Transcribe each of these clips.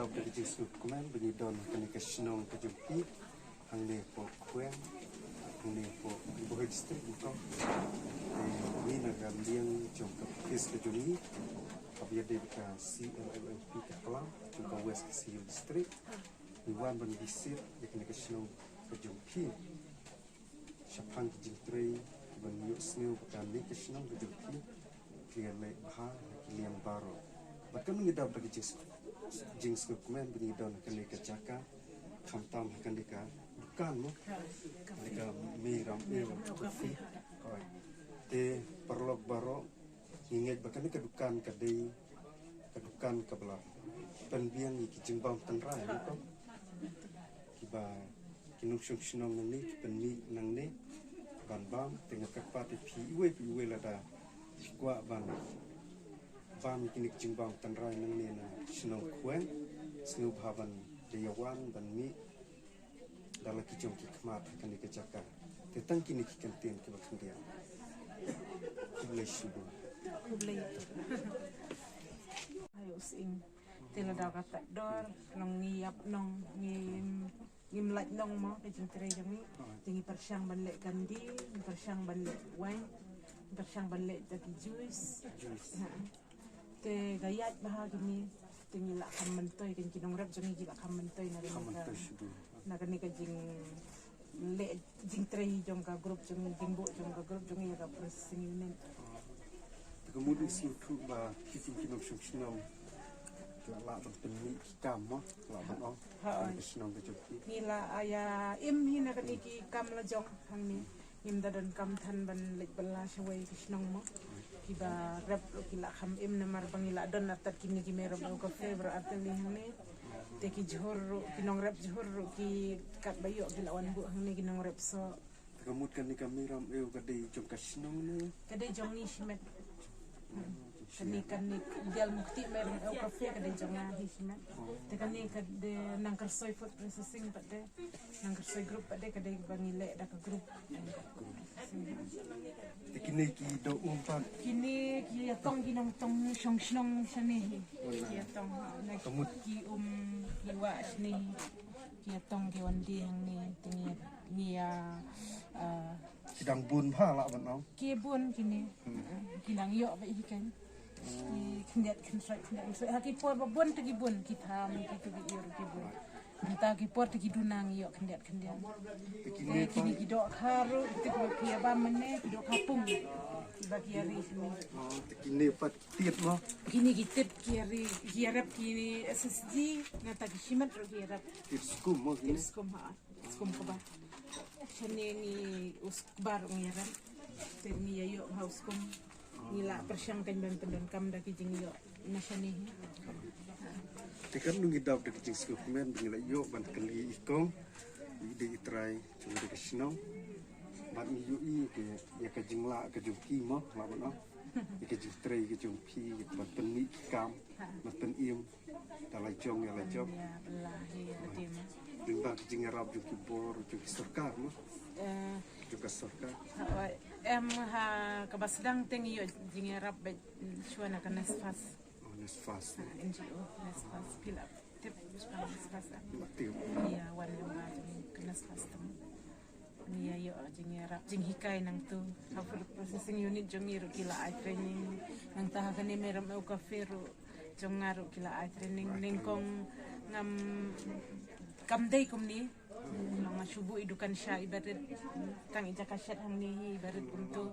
daw dari Yesus komen benyidon kani kesenong kejumpi hang ne po kuen hang ne po bohoi distrik bukan ni nagam liang jom kes kejuni kabia de ka CMLMP ke Kelang juga West Kesiu distrik Iwan ban bisir yakni kesenong kejumpi Syapang kejintri ban yuk sneu kani kesenong kejumpi klian le bahar klian baro bahkan mengidap bagi jings dokumen benyidon akan dikecaka kamtam akan dika bukan mo dika miram kopi te perlok baro ingat bahkan dika dukan kadai kedukan kebelah penbiang iki jengbang tenrai ko kiba kinusung sinong ni penni nang ni ban bam tengah kepat pi iwe lada kwa ban Bam kini jengbang tenrai nang ni na sinong kuen snu bhavan deyawan ban mi dalam kijong kikmat akan dikejaka tentang kini kikantin ke bakendian kublai shubu ayo sing tela da kata dor nong ngiap nong ngim laj nong mo ke jentre jami tingi persyang ban lek kandi persyang ban lek wine persyang ban lek taki juice te gayat bahagi ni tinggi la kamentoi kan kinong rap jangi gila kamentoi na kan ka jing le jing trei jong ka grup jong jingbo jong ka grup jong ya ka persing unen kemudian situ ba kiting kinong sungsinong la ban penni kam mo la ban ong kesenong kejoki nila aya im hina kan iki kam la jong hang ni im dadan kam than ban lek bala shawai kesenong mo kiba rap kila kham im namar bangila don atat kini kimero ko fever ateli hane te ki jhor kinong rap jhor ki kat bayo kila wan bu hane kinong rap so kamut kan ni kamiram eu kadai jom kasinong ni kadai jong ni shimet kan ni dial mukti mer au kafe kadai jong na hi shimet te kan ni kadai nangkar soy food processing pade nangkar soy group pade kadai bangile da ka group kini ki do umpan kini ki tong kinong tong shong shnong shani ki tong na ki ki wa shni ki tong ki wandi hang ni tingi ni sedang bun pha la ban ong ki bun kini kinang yo ba ikan ki kindat kinstrai haki por ba bun ki bun ki tham ki tu ki yor ki bun Entah kipor tu kidunang yo kendiat. Kini kidok haru tu kia bamane kidok kapung bagi hari sini. Kini pat tiap mo. Kini kitip kiarap kini SSG ngata kishimat ro kiarap. Tirskum mo kini. Tirskum ha. Tirskum kaba. Shani ni uskbar ngiarap. Terni yo hauskum. Nila persyang kan ban kam da kijing yo nasyani. Tekan nungi daw de kijing skumen bingila yo ban kali ikong di try cuma de kisnong bat mi yu i ke ya ka jingla ka jumpi mo la bono ya ka jitray ka jumpi ya ban penni kam mat pen im dalai jong ya la jong ya wallahi hadim dimba kijing arab jumpi bor jumpi sarkar mo juga sarkar em ha kabasdang teng yo jing arab be shwana ka nasfas Nesfas NGO Nesfas pila tip Nesfas Matiu iya warna ke Nesfas tem iya yo jing hikai nang tu cover processing unit jong iru kila ai training nang taha kani meram au cafe ru jong ngaru kila ai training ningkong ngam kamdei kumni nang subuh idukan sya ibarat tang ijakasyat hang ni ibarat untuk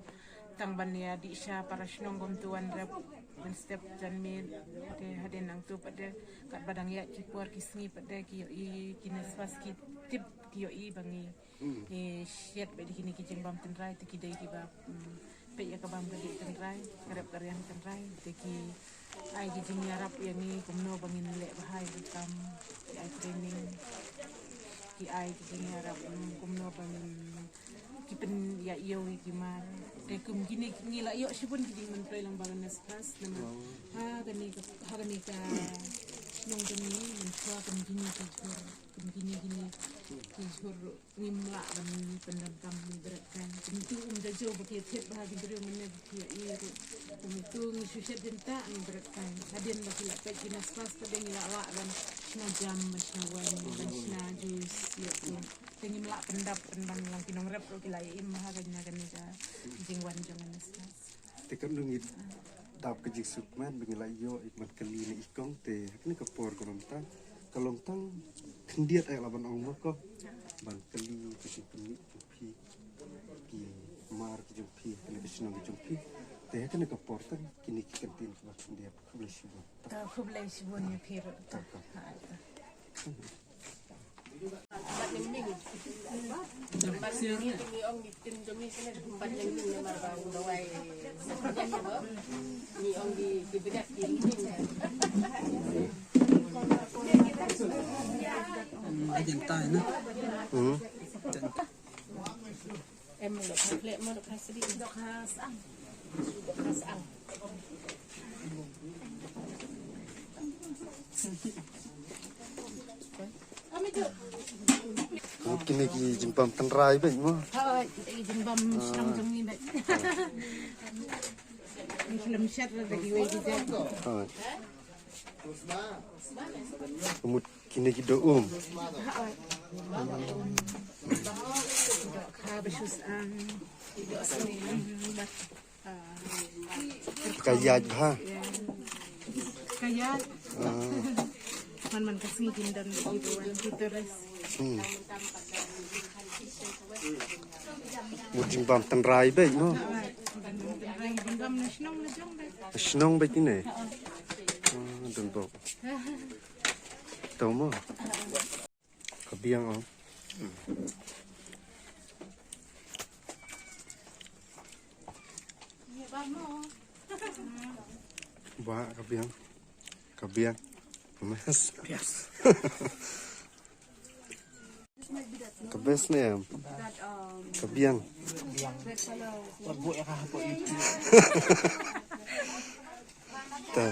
tang bania di sya para snong gom tuan rap dan step janmi de haden nang tu pada kat badang ya kipor kisni pada ki kinas pas ki tip ki i bangi syet be dikini ki jengbam tenrai te ki dei ki ba pe ya ka bam gede tenrai karep karyang tenrai te ki ai ki jing yarap yang ni kumno bangin le bahai kam ai training ki ai ki jing yarap kumno bangin kipen ya iyo gimana te kum gini ngila yo sipun gidi mentoi lang bagan Nesfas nama ha gani ka nong gani mentua kum gini gini kijur ngimla ban pendam beratkan tentu dajo baki tiap bahagi beri mene baki iya tentu ngisuset denta beratkan haden baki la pe Nesfas pada ngila wa dan Bashna jam, bashna wine, bashna juice, yaitu. Tingin melak pendang lang kinongrep ro kilay imah ganyan ganija jingwan jangan nesnas. Tekan dungit dap kejik sukman bengilai yo ikmat kali ni ikong te ni kapor kolontang kalontang kendiat ay laban ong ko ban kali kejik peni jumpi ki mar ki jumpi kali kesenang ki jumpi te kan kapor tan kini ki kantin ba kendiat kublesi bo Ta kublai sibun ni pir ta. Em được khai lệ mà được khai sĩ được khai sang kini ki jimpam tenrai ba mo Thôi, jimbam senang jam ni baik. Ni film share lagi wei kita. ha kemut kini ki do Kha besus ang kayaj ha kaya man kasih jindan gitu kita res. mut jimpam tenrai ba mo Rai jimbam nasional na jong baik. senang ba kini dan bo tau mo kabiang oh ba kabiang mas kabes na yan kabiang Pagbuo ya kahapon. ta